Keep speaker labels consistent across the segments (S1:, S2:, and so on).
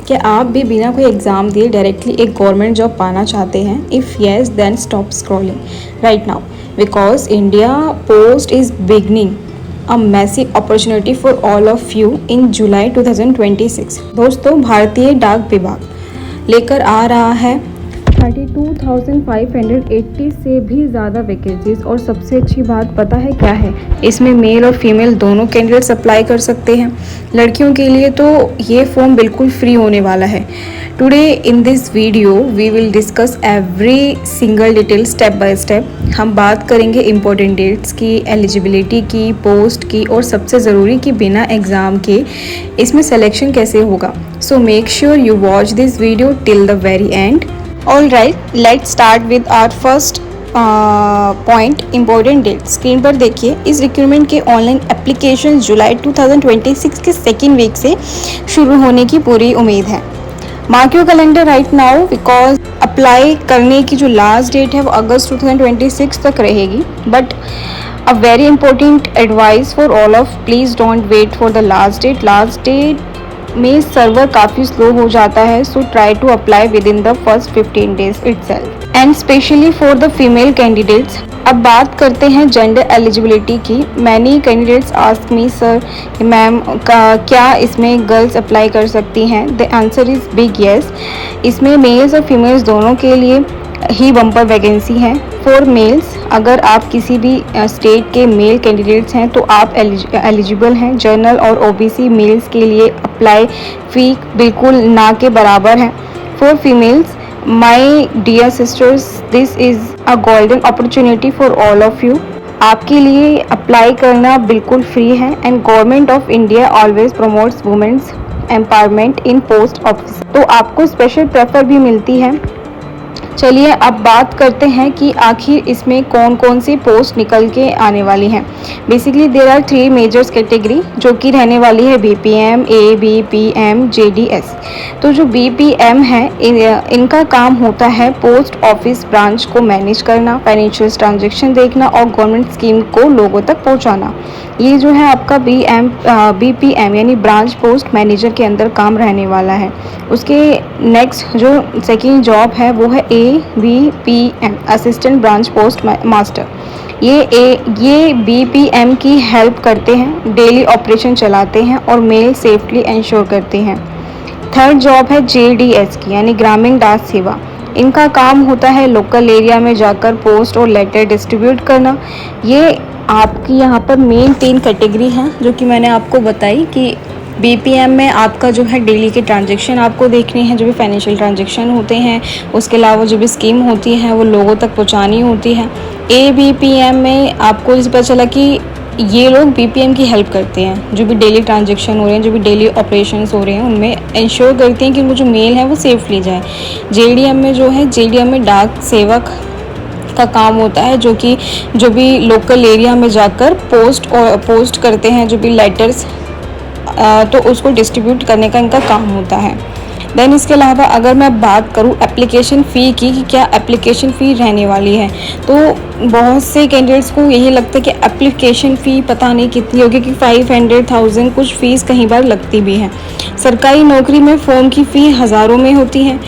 S1: क्या आप भी बिना कोई एग्ज़ाम दिए डायरेक्टली एक गवर्नमेंट जॉब पाना चाहते हैं? If yes then stop scrolling right now because India Post is beginning a massive opportunity for all of you in July 2026। दोस्तों, भारतीय डाक विभाग लेकर आ रहा है 32,580 से भी ज़्यादा वैकेंसीज। और सबसे अच्छी बात पता है क्या है? इसमें मेल और फीमेल दोनों कैंडिडेट्स अप्लाई कर सकते हैं। लड़कियों के लिए तो ये फॉर्म बिल्कुल फ्री होने वाला है। Today in this video we will discuss every single detail step by step. हम बात करेंगे इम्पोर्टेंट डेट्स की, एलिजिबिलिटी की, पोस्ट की और सबसे ज़रूरी कि बिना एग्ज़ाम के इसमें सिलेक्शन कैसे होगा। So make sure you watch this video till the very end. Alright, let's start with our first point important date. Screen पर देखिए, इस रिक्रूटमेंट के ऑनलाइन एप्लीकेशन जुलाई 2026 के सेकेंड वीक से शुरू होने की पूरी उम्मीद है। Mark your calendar right now because apply करने की जो लास्ट डेट है वो अगस्त 2026 तक रहेगी। But a very important advice for all of, please don't wait for the last date. Last date में सर्वर काफ़ी स्लो हो जाता है, so try to apply within the first 15 days itself and specially for the female candidates. अब बात करते हैं gender eligibility की। Many candidates ask me sir ma'am क्या इसमें गर्ल्स अप्लाई कर सकती हैं? The answer is big yes. इसमें मेल्स और फीमेल्स दोनों के लिए ही बम्पर वैकेंसी है। फॉर मेल्स, अगर आप किसी भी स्टेट के मेल कैंडिडेट्स हैं तो आप एलिजिबल हैं। जनरल और ओबीसी मेल्स के लिए अप्लाई फ़ी बिल्कुल ना के बराबर है। For females, my dear sisters, this is a golden opportunity for all of you. आपके लिए अप्लाई करना बिल्कुल फ्री है and government of India always promotes women's empowerment in post office, तो आपको स्पेशल प्रेफर भी मिलती है। चलिए अब बात करते हैं कि आखिर इसमें कौन कौन सी पोस्ट निकल के आने वाली हैं। Basically there are 3 majors category जो कि रहने वाली है बीपीएम, एबीपीएम, जेडीएस। तो जो बीपीएम है इनका काम होता है पोस्ट ऑफिस ब्रांच को मैनेज करना, फाइनेंशियल ट्रांजेक्शन देखना और गवर्नमेंट स्कीम को लोगों तक पहुंचाना। ये जो है आपका बीपीएम यानी ब्रांच पोस्ट मैनेजर के अंदर काम रहने वाला है। उसके नेक्स्ट जो सेकेंड जॉब है वो है ABPM assistant branch post master. ये बीपीएम की हेल्प करते हैं, डेली ऑपरेशन चलाते हैं और मेल सेफ्टली इंश्योर करते हैं। थर्ड जॉब है JDS की यानी ग्रामीण डाक सेवा। इनका काम होता है लोकल एरिया में जाकर पोस्ट और लेटर डिस्ट्रीब्यूट करना। ये आपकी यहाँ पर मेन 3 कैटेगरी हैं जो कि मैंने आपको बताई कि बीपीएम में आपका जो है डेली के ट्रांजैक्शन आपको देखने हैं, जो भी फाइनेंशियल ट्रांजैक्शन होते हैं, उसके अलावा जो भी स्कीम होती है वो लोगों तक पहुंचानी होती है। एबीपीएम में आपको इस पता चला कि ये लोग बीपीएम की हेल्प करते हैं, जो भी डेली ट्रांजैक्शन हो रहे हैं, जो भी डेली ऑपरेशंस हो रहे हैं उनमें इंश्योर करते हैं कि उनको जो मेल है वो सेफली जाए। जेडीएम में जो है, जेडीएम में डाक सेवक का काम होता है जो भी लोकल एरिया में जाकर पोस्ट करते हैं, जो भी लेटर्स तो उसको डिस्ट्रीब्यूट करने का इनका काम होता है। देन इसके अलावा अगर मैं बात करूँ एप्लीकेशन फ़ी की कि क्या एप्लीकेशन फ़ी रहने वाली है, तो बहुत से कैंडिडेट्स को यही लगता है कि एप्लीकेशन फ़ी पता नहीं कितनी होगी, कि 500,000 कुछ फ़ीस कहीं बार लगती भी है। सरकारी नौकरी में फॉर्म की फ़ी हज़ारों में होती है,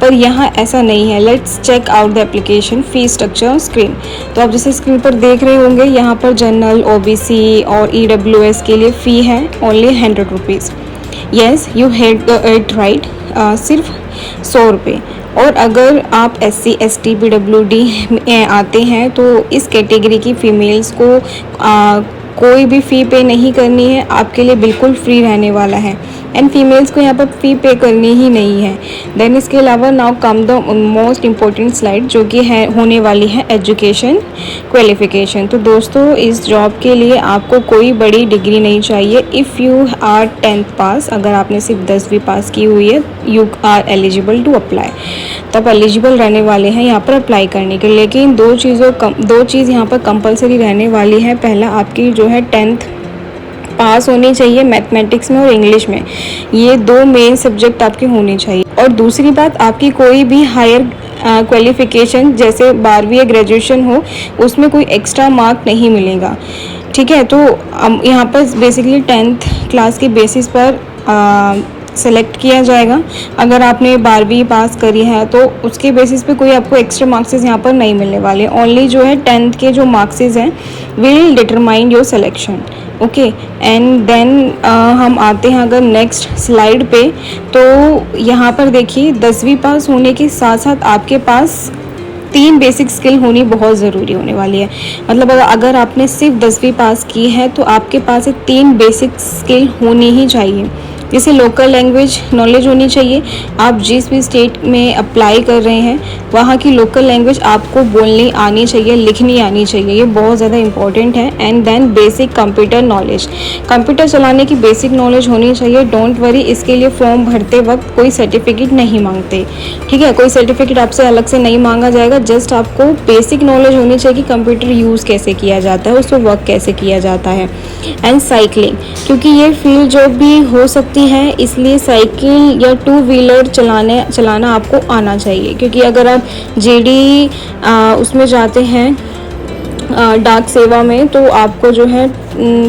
S1: पर यहाँ ऐसा नहीं है। Let's check out the application fee structure on screen. तो आप जैसे स्क्रीन पर देख रहे होंगे, यहाँ पर जनरल, ओबीसी और EWS के लिए फ़ी है only 100 rupees. Yes, you head it right, सिर्फ 100 रुपये। और अगर आप SC, ST, PWD में आते हैं तो इस कैटेगरी की फ़ीमेल्स को कोई भी फ़ी पे नहीं करनी है, आपके लिए बिल्कुल फ्री रहने वाला है एंड फीमेल्स को यहाँ पर फ़ी पे करनी ही नहीं है। देन इसके अलावा now come the most important slide जो कि है होने वाली है एजुकेशन क्वालिफिकेशन। तो दोस्तों, इस जॉब के लिए आपको कोई बड़ी डिग्री नहीं चाहिए। इफ़ यू आर 10th पास, अगर आपने सिर्फ 10वीं पास की हुई है, you are eligible to apply, तब एलिजिबल रहने वाले हैं यहाँ पर अप्लाई करने के लिए। लेकिन दो चीज़ यहाँ पर कंपलसरी रहने वाली है। पहला, आपकी जो है 10th पास होनी चाहिए मैथमेटिक्स में और इंग्लिश में, ये 2 मेन सब्जेक्ट आपके होने चाहिए। और दूसरी बात, आपकी कोई भी हायर क्वालिफिकेशन जैसे 12वीं या ग्रेजुएशन हो, उसमें कोई एक्स्ट्रा मार्क नहीं मिलेगा। ठीक है, तो यहाँ पर बेसिकली 10th क्लास के बेसिस पर सेलेक्ट किया जाएगा। अगर आपने 12वीं पास करी है तो उसके बेसिस पे कोई आपको एक्स्ट्रा मार्क्सेस यहाँ पर नहीं मिलने वाले। ओनली जो है 10th के जो मार्क्सेस हैं will determine your selection. Okay, and then हम आते हैं अगर नेक्स्ट स्लाइड पे, तो यहाँ पर देखिए 10वीं पास होने के साथ साथ आपके पास 3 बेसिक स्किल होनी बहुत ज़रूरी होने वाली है। मतलब अगर आपने सिर्फ 10वीं पास की है तो आपके पास 3 बेसिक स्किल होनी ही चाहिए। जैसे लोकल लैंग्वेज नॉलेज होनी चाहिए। आप जिस भी स्टेट में अप्लाई कर रहे हैं वहाँ की लोकल लैंग्वेज आपको बोलनी आनी चाहिए, लिखनी आनी चाहिए, ये बहुत ज़्यादा इंपॉर्टेंट है। And then basic computer knowledge, computer चलाने की बेसिक नॉलेज होनी चाहिए। डोंट वरी, इसके लिए फॉर्म भरते वक्त कोई सर्टिफिकेट नहीं मांगते, ठीक है, कोई सर्टिफिकेट आपसे अलग से नहीं मांगा जाएगा। जस्ट आपको बेसिक नॉलेज होनी चाहिए कि कंप्यूटर यूज़ कैसे किया जाता है, उस पर वर्क कैसे किया जाता है। एंड साइकिलिंग, क्योंकि ये फील्ड जॉब भी हो सकती है, इसलिए साइकिल या 2 व्हीलर चलाना आपको आना चाहिए। क्योंकि अगर आप जेडी उसमें जाते हैं डाक सेवा में, तो आपको जो है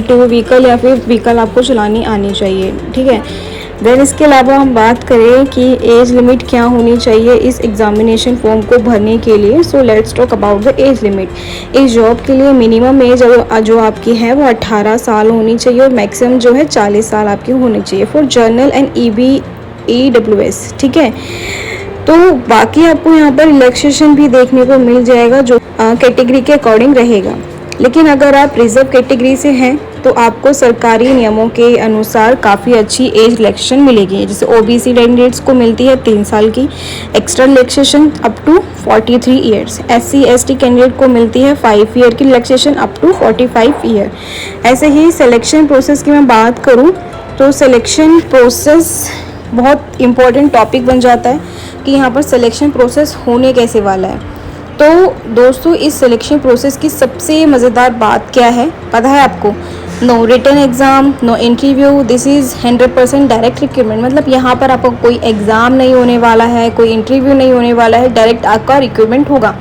S1: 2 व्हीकल या फिर व्हीकल आपको चलानी आनी चाहिए, ठीक है। देन इसके अलावा हम बात करें कि एज लिमिट क्या होनी चाहिए इस एग्जामिनेशन फॉर्म को भरने के लिए। So let's talk about the age limit. इस जॉब के लिए मिनिमम एज जो आपकी है वो 18 साल होनी चाहिए और मैक्सिमम जो है 40 साल आपकी होनी चाहिए फॉर जर्नल एंड EWS, ठीक है। तो बाकी आपको यहाँ पर रिलैक्सेशन भी देखने को मिल जाएगा जो कैटेगरी के अकॉर्डिंग रहेगा। लेकिन अगर आप रिजर्व कैटेगरी से हैं तो आपको सरकारी नियमों के अनुसार काफ़ी अच्छी एज रिलैक्सेशन मिलेगी। जैसे OBC कैंडिडेट्स को मिलती है 3 साल की extra relaxation up to 43 years. SC ST candidate को मिलती है 5 ईयर की रिलैक्सेशन अप टू 45 ईयर। ऐसे ही सिलेक्शन प्रोसेस की मैं बात करूँ तो सिलेक्शन प्रोसेस बहुत इम्पोर्टेंट टॉपिक बन जाता है कि यहाँ पर सिलेक्शन प्रोसेस होने कैसे वाला है। तो दोस्तों, इस सिलेक्शन प्रोसेस की सबसे मज़ेदार बात क्या है पता है आपको? No written exam, no interview, this is 100% direct recruitment. मतलब यहाँ पर आपका कोई एग्ज़ाम नहीं होने वाला है, कोई इंटरव्यू नहीं होने वाला है, डायरेक्ट आपका रिक्रूटमेंट होगा।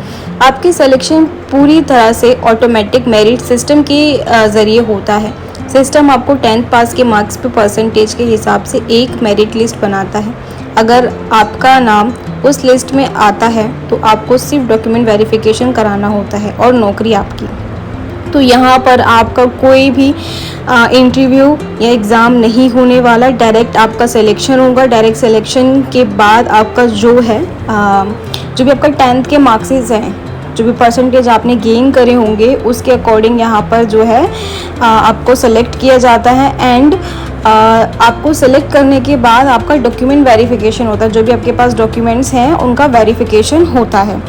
S1: आपकी सिलेक्शन पूरी तरह से ऑटोमेटिक मेरिट सिस्टम के ज़रिए होता है। सिस्टम आपको 10th पास के मार्क्स पे परसेंटेज के हिसाब से एक मेरिट लिस्ट बनाता है। अगर आपका नाम उस लिस्ट में आता है तो आपको सिर्फ डॉक्यूमेंट वेरिफिकेशन कराना होता है और नौकरी आपकी। तो यहाँ पर आपका कोई भी इंटरव्यू या एग्ज़ाम नहीं होने वाला, डायरेक्ट आपका सिलेक्शन होगा। डायरेक्ट सिलेक्शन के बाद आपका जो है जो भी आपका 10th के मार्क्सेस हैं, जो भी परसेंटेज आपने गेन करे होंगे उसके अकॉर्डिंग यहाँ पर जो है आपको सेलेक्ट किया जाता है। एंड आपको सेलेक्ट करने के बाद आपका डॉक्यूमेंट वेरिफिकेशन होता है। जो भी आपके पास डॉक्यूमेंट्स हैं उनका वेरिफिकेशन होता है।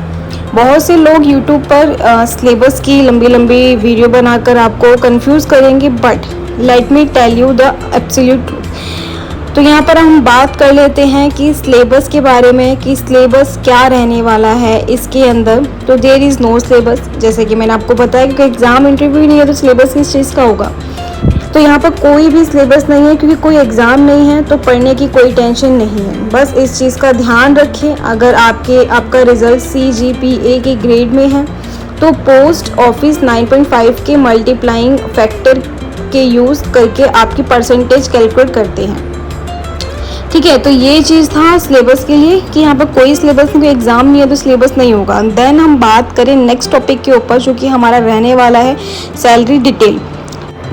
S1: बहुत से लोग यूट्यूब पर सिलेबस की लंबी लंबी वीडियो बनाकर आपको कंफ्यूज करेंगे, but let me tell you the absolute truth. तो यहाँ पर हम बात कर लेते हैं कि सिलेबस के बारे में कि सिलेबस क्या रहने वाला है इसके अंदर। तो देयर इज़ नो सिलेबस, जैसे कि मैंने आपको बताया कि एग्ज़ाम इंटरव्यू नहीं है तो सिलेबस किस चीज़ का होगा। तो यहाँ पर कोई भी सिलेबस नहीं है क्योंकि कोई एग्ज़ाम नहीं है, तो पढ़ने की कोई टेंशन नहीं है। बस इस चीज़ का ध्यान रखें, अगर आपका रिज़ल्ट CGPA के ग्रेड में है तो पोस्ट ऑफिस 9.5 के मल्टीप्लाइंग फैक्टर के यूज़ करके आपकी परसेंटेज कैलकुलेट करते हैं, ठीक है। तो ये चीज़ था सिलेबस के लिए कि यहाँ पर कोई सिलेबस नहीं, कोई एग्ज़ाम नहीं है तो सिलेबस नहीं होगा। देन हम बात करें नेक्स्ट टॉपिक के ऊपर जो कि हमारा रहने वाला है सैलरी डिटेल।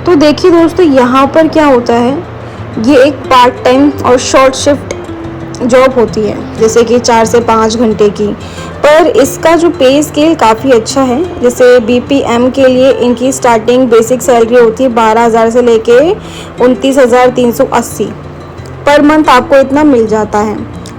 S1: तो देखिए दोस्तों, यहाँ पर क्या होता है, ये एक पार्ट टाइम और शॉर्ट शिफ्ट जॉब होती है, जैसे कि 4 से 5 घंटे की, पर इसका जो पे स्केल काफ़ी अच्छा है। जैसे BPM के लिए इनकी स्टार्टिंग बेसिक सैलरी होती है 12,000 से लेके 29,380 पर मंथ, आपको इतना मिल जाता है,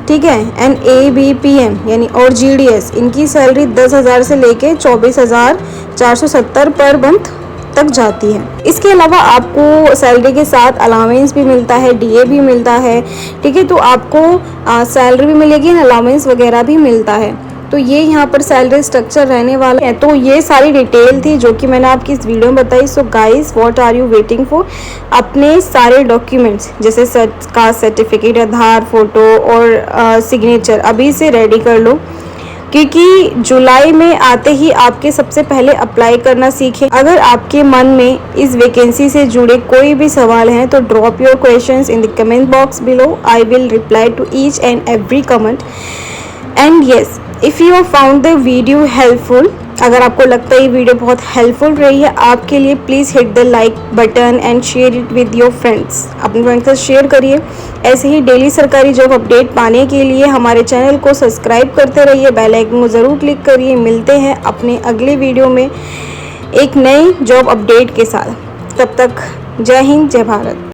S1: ठीक है। एंड ABPM यानी और GDS इनकी सैलरी 10,000 से लेके 24,470 पर मंथ तक जाती है। इसके अलावा आपको सैलरी के साथ अलाउंस भी मिलता है, DA भी मिलता है, ठीक है। तो आपको सैलरी भी मिलेगी, अलाउंस वगैरह भी मिलता है। तो ये यहाँ पर सैलरी स्ट्रक्चर रहने वाला है। तो ये सारी डिटेल थी जो कि मैंने आपकी इस वीडियो में बताई। So guys, what are you waiting for? अपने सारे डॉक्यूमेंट्स जैसे कास्ट सर्टिफिकेट, आधार, फोटो और सिग्नेचर अभी से रेडी कर लो। क्योंकि जुलाई में आते ही आपके सबसे पहले अप्लाई करना सीखें। अगर आपके मन में इस वैकेंसी से जुड़े कोई भी सवाल हैं तो drop your questions in the comment box below. I will reply to each and every comment. And yes, if you have found the video helpful, अगर आपको लगता है ये वीडियो बहुत हेल्पफुल रही है आपके लिए, please hit the like button and share it with your friends. अपने फ्रेंड्स के साथ शेयर करिए। ऐसे ही डेली सरकारी जॉब अपडेट पाने के लिए हमारे चैनल को सब्सक्राइब करते रहिए, बेल आइकन को ज़रूर क्लिक करिए। मिलते हैं अपने अगले वीडियो में एक नई जॉब अपडेट के साथ। तब तक जय हिंद, जय भारत।